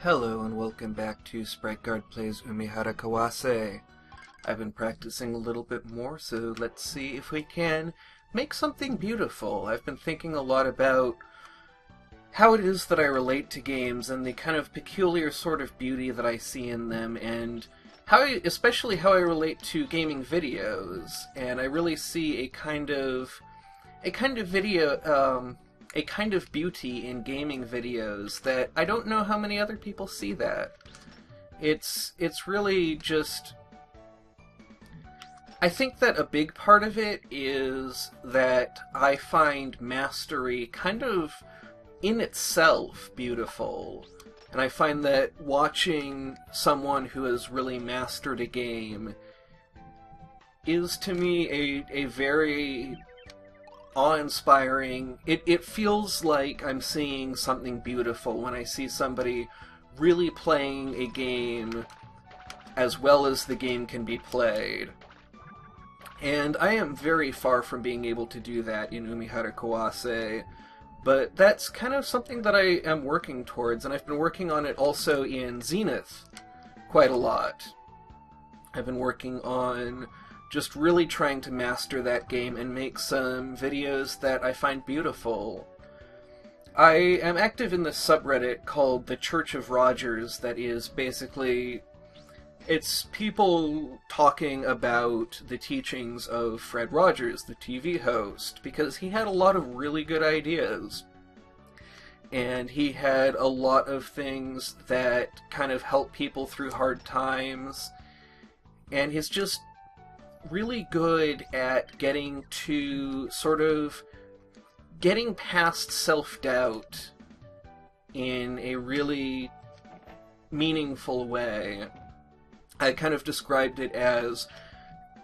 Hello and welcome back to Sprite Guard Plays Umihara Kawase. I've been practicing a little bit more, so let's see if we can make something beautiful. I've been thinking a lot about how it is that I relate to games and the kind of peculiar sort of beauty that I see in them, and especially how I relate to gaming videos. And I really see a kind of beauty in gaming videos that I don't know how many other people see that. It's really just... I think that a big part of it is that I find mastery kind of in itself beautiful. And I find that watching someone who has really mastered a game is to me a very awe-inspiring. It feels like I'm seeing something beautiful when I see somebody really playing a game as well as the game can be played. And I am very far from being able to do that in Umihara Kawase, but that's kind of something that I am working towards, and I've been working on it also in Zenith quite a lot. I've been working on just really trying to master that game and make some videos that I find beautiful. I am active in this subreddit called the Church of Rogers that is basically... it's people talking about the teachings of Fred Rogers, the TV host, because he had a lot of really good ideas. And he had a lot of things that kind of help people through hard times. And he's just really good at getting past self-doubt in a really meaningful way. I kind of described it as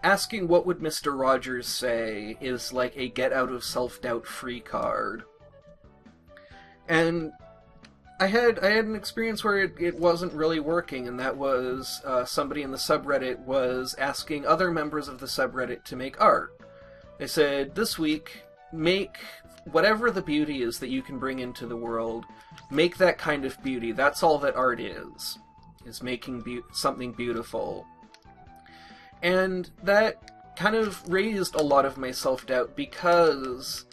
asking what would Mr. Rogers say is like a get-out-of-self-doubt free card. And I had an experience where it wasn't really working, and that was somebody in the subreddit was asking other members of the subreddit to make art. They said, this week, make whatever the beauty is that you can bring into the world, make that kind of beauty. That's all that art is making something beautiful. And that kind of raised a lot of my self-doubt, because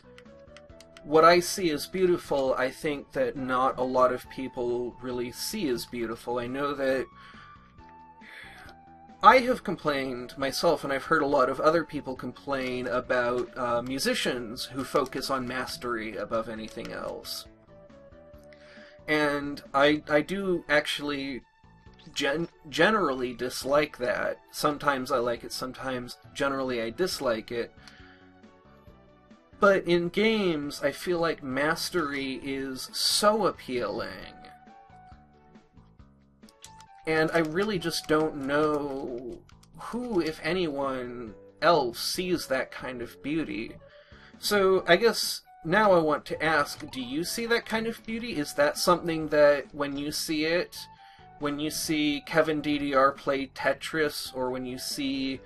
what I see as beautiful, I think that not a lot of people really see as beautiful. I know that I have complained myself, and I've heard a lot of other people complain about musicians who focus on mastery above anything else. And I do actually generally dislike that. Sometimes I like it, sometimes generally I dislike it. But in games, I feel like mastery is so appealing. And I really just don't know who, if anyone else, sees that kind of beauty. So I guess now I want to ask, do you see that kind of beauty? Is that something that when you see it, when you see Kevin DDR play Tetris, or when you see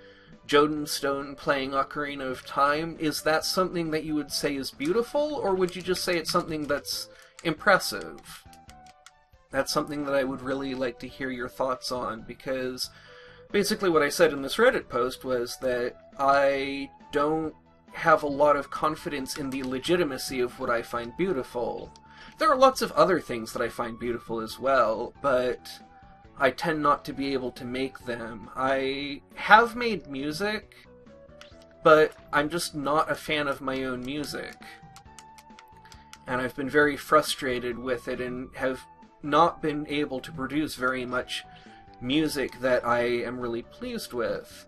Joden Stone playing Ocarina of Time, is that something that you would say is beautiful, or would you just say it's something that's impressive? That's something that I would really like to hear your thoughts on, because basically what I said in this Reddit post was that I don't have a lot of confidence in the legitimacy of what I find beautiful. There are lots of other things that I find beautiful as well, but I tend not to be able to make them. I have made music, but I'm just not a fan of my own music. And I've been very frustrated with it and have not been able to produce very much music that I am really pleased with.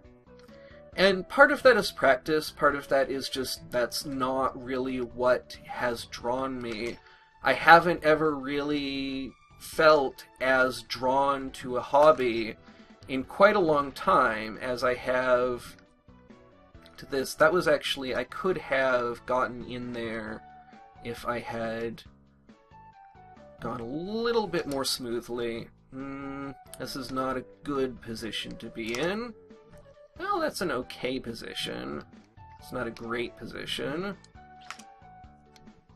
And part of that is practice, part of that is just that's not really what has drawn me. I haven't ever really felt as drawn to a hobby in quite a long time as I have to this. That was actually, I could have gotten in there if I had gone a little bit more smoothly. This is not a good position to be in. Well, that's an okay position. It's not a great position.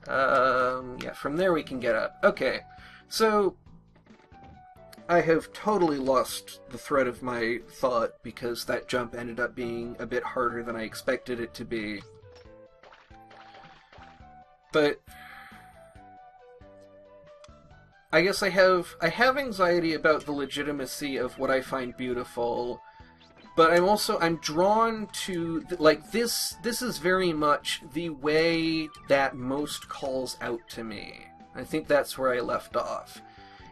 Yeah, from there we can get up. Okay, so I have totally lost the thread of my thought because that jump ended up being a bit harder than I expected it to be. But I guess I have anxiety about the legitimacy of what I find beautiful, but I'm drawn to, like, this is very much the way that most calls out to me. I think that's where I left off,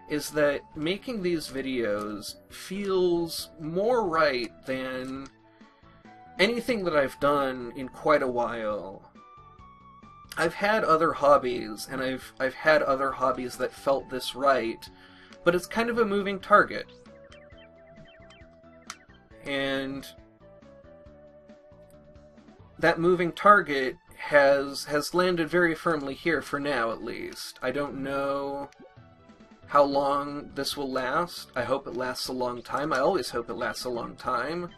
is that making these videos feels more right than anything that I've done in quite a while. I've had other hobbies, and I've had other hobbies that felt this right, but it's kind of a moving target. And that moving target has landed very firmly here, for now at least. I don't know how long this will last. I hope it lasts a long time. I always hope it lasts a long time.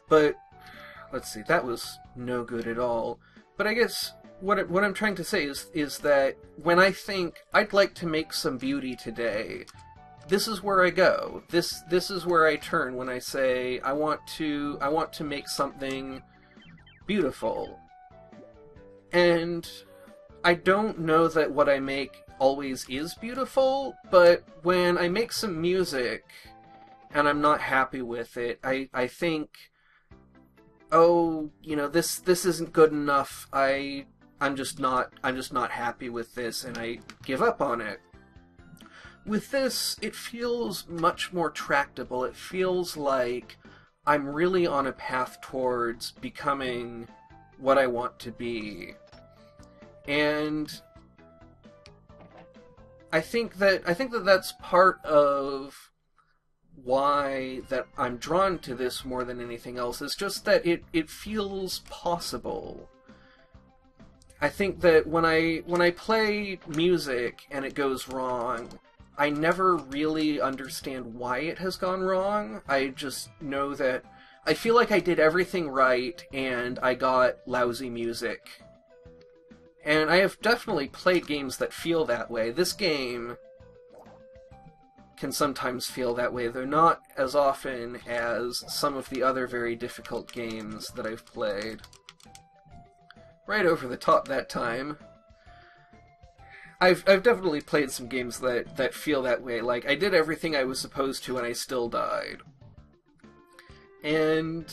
But let's see, that was no good at all. But I guess what I'm trying to say is that when I think I'd like to make some beauty today, this is where I go. This is where I turn when I say I want to make something beautiful. And I don't know that what I make always is beautiful, but when I make some music and I'm not happy with it, I think, oh, you know, this isn't good enough. I'm just not happy with this, and I give up on it. With this, it feels much more tractable. It feels like I'm really on a path towards becoming what I want to be. And I think that that's part of why that I'm drawn to this more than anything else. Is just that it feels possible. I think that when I play music and it goes wrong, I never really understand why it has gone wrong. I just know that I feel like I did everything right and I got lousy music. And I have definitely played games that feel that way. This game can sometimes feel that way, though not as often as some of the other very difficult games that I've played. Right over the top that time. I've definitely played some games that feel that way, like I did everything I was supposed to and I still died. And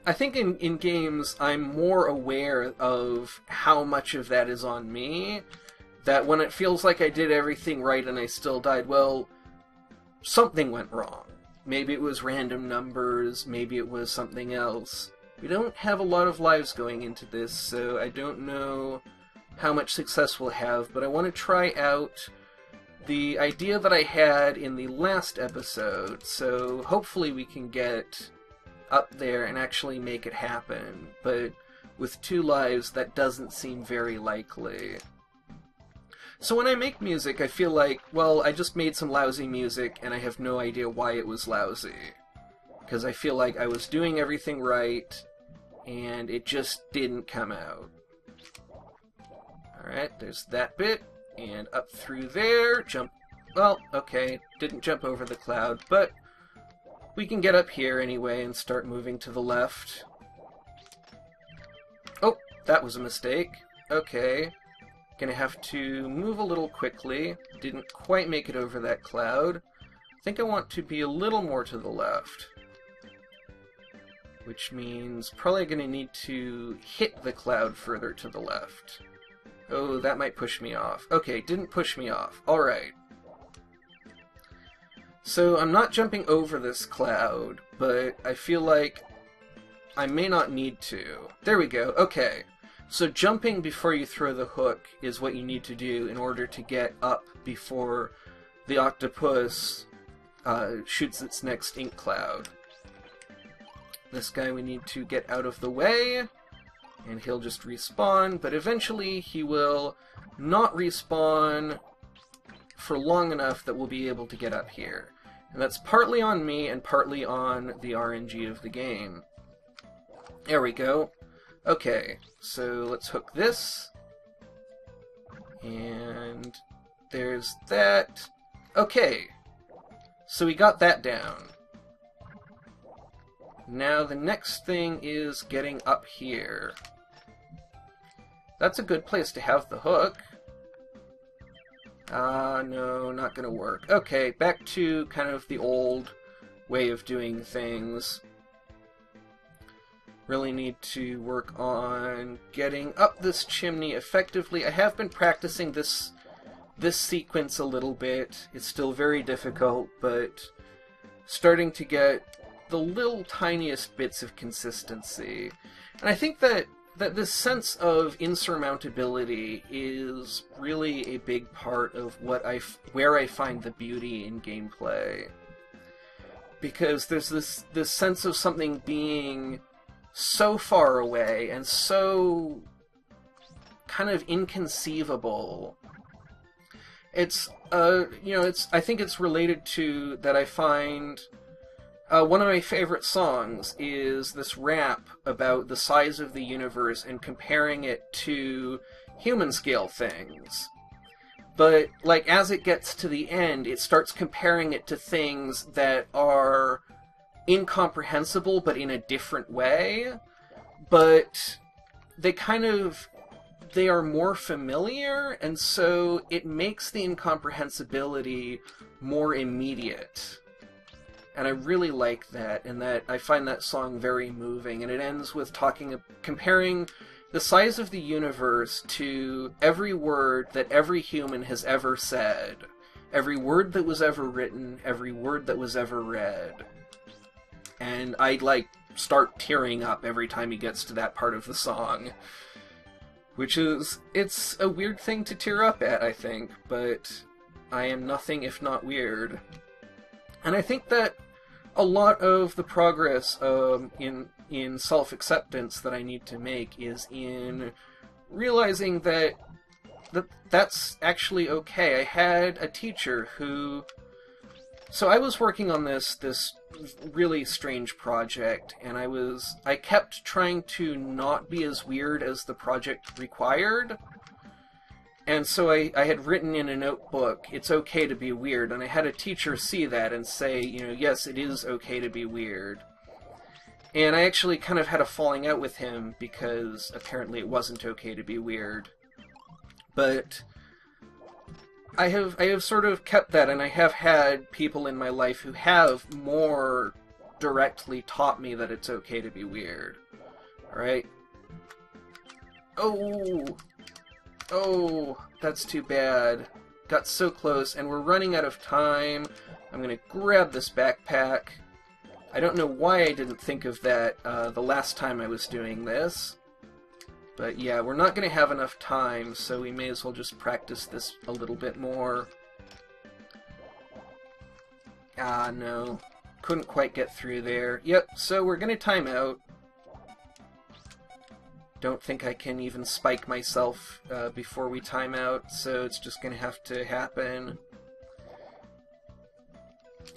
I think in games I'm more aware of how much of that is on me, that when it feels like I did everything right and I still died, well, something went wrong. Maybe it was random numbers, maybe it was something else. We don't have a lot of lives going into this, so I don't know how much success we'll have, but I want to try out the idea that I had in the last episode, so hopefully we can get up there and actually make it happen, but with 2 lives that doesn't seem very likely. So when I make music, I feel like, well, I just made some lousy music and I have no idea why it was lousy. Because I feel like I was doing everything right and it just didn't come out. Alright, there's that bit, and up through there, jump, well, okay, didn't jump over the cloud, but we can get up here anyway and start moving to the left. Oh, that was a mistake. Okay, gonna have to move a little quickly, didn't quite make it over that cloud. I think I want to be a little more to the left. Which means probably gonna need to hit the cloud further to the left. Oh, that might push me off. Okay, didn't push me off. Alright. So I'm not jumping over this cloud, but I feel like I may not need to. There we go. Okay. So jumping before you throw the hook is what you need to do in order to get up before the octopus shoots its next ink cloud. This guy we need to get out of the way, and he'll just respawn, but eventually he will not respawn for long enough that we'll be able to get up here. And that's partly on me and partly on the RNG of the game. There we go. Okay, so let's hook this. And There's that. Okay. So we got that down. Now the next thing is getting up here. That's a good place to have the hook. No, not gonna work. Okay, back to kind of the old way of doing things. Really need to work on getting up this chimney effectively. I have been practicing this sequence a little bit. It's still very difficult, but starting to get the little tiniest bits of consistency. And I think that this sense of insurmountability is really a big part of where I find the beauty in gameplay. Because there's this sense of something being so far away and so kind of inconceivable. It's I think it's related to that I find one of my favorite songs is this rap about the size of the universe and comparing it to human scale things. But, like, as it gets to the end, it starts comparing it to things that are incomprehensible, but in a different way. But they are more familiar, and so it makes the incomprehensibility more immediate. And I really like that, and that I find that song very moving. And it ends with comparing the size of the universe to every word that every human has ever said, every word that was ever written, every word that was ever read. And I, start tearing up every time he gets to that part of the song. It's a weird thing to tear up at, I think, but I am nothing if not weird. And I think that a lot of the progress in self-acceptance that I need to make is in realizing that's actually okay. I had a teacher who... So I was working on this really strange project, and I kept trying to not be as weird as the project required. And so I had written in a notebook, it's okay to be weird, and I had a teacher see that and say, yes, it is okay to be weird. And I actually kind of had a falling out with him because apparently it wasn't okay to be weird. But I have sort of kept that, and I have had people in my life who have more directly taught me that it's okay to be weird. Alright? Oh, that's too bad. Got so close, and we're running out of time. I'm gonna grab this backpack. I don't know why I didn't think of that the last time I was doing this. But yeah, we're not gonna have enough time, so we may as well just practice this a little bit more. Ah, no. Couldn't quite get through there. Yep, so we're gonna time out. Don't think I can even spike myself before we time out, so it's just gonna have to happen.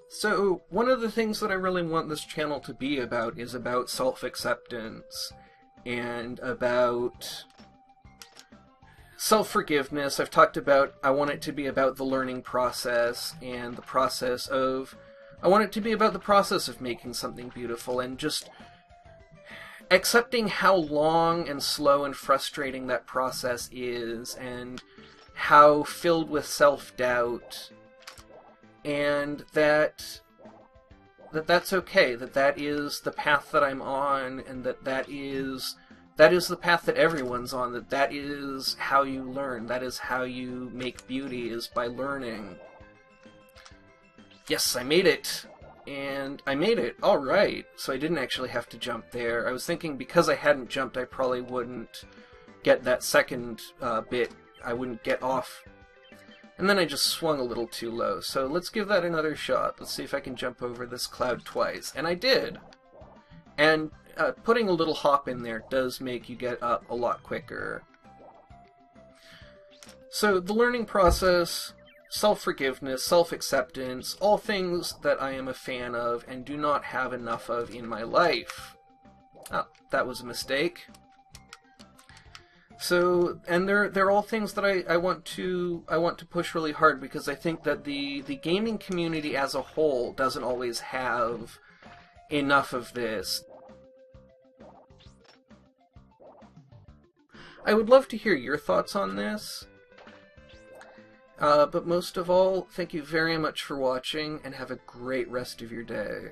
So, one of the things that I really want this channel to be about is about self-acceptance, and about self-forgiveness. I've talked about, I want it to be about the learning process, and the process of... I want it to be about the process of making something beautiful, and just accepting how long and slow and frustrating that process is, and how filled with self-doubt, and that's okay, that is the path that I'm on, and that is the path that everyone's on, that is how you learn, that is how you make beauty, is by learning. Yes, I made it! And I made it, alright. So I didn't actually have to jump there. I was thinking because I hadn't jumped, I probably wouldn't get that second bit. I wouldn't get off. And then I just swung a little too low. So let's give that another shot. Let's see if I can jump over this cloud twice. And I did! And putting a little hop in there does make you get up a lot quicker. So the learning process... self-forgiveness, self-acceptance, all things that I am a fan of and do not have enough of in my life. Oh, that was a mistake. So, and they're all things that I want to push really hard, because I think that the gaming community as a whole doesn't always have enough of this. I would love to hear your thoughts on this. But most of all, thank you very much for watching, and have a great rest of your day.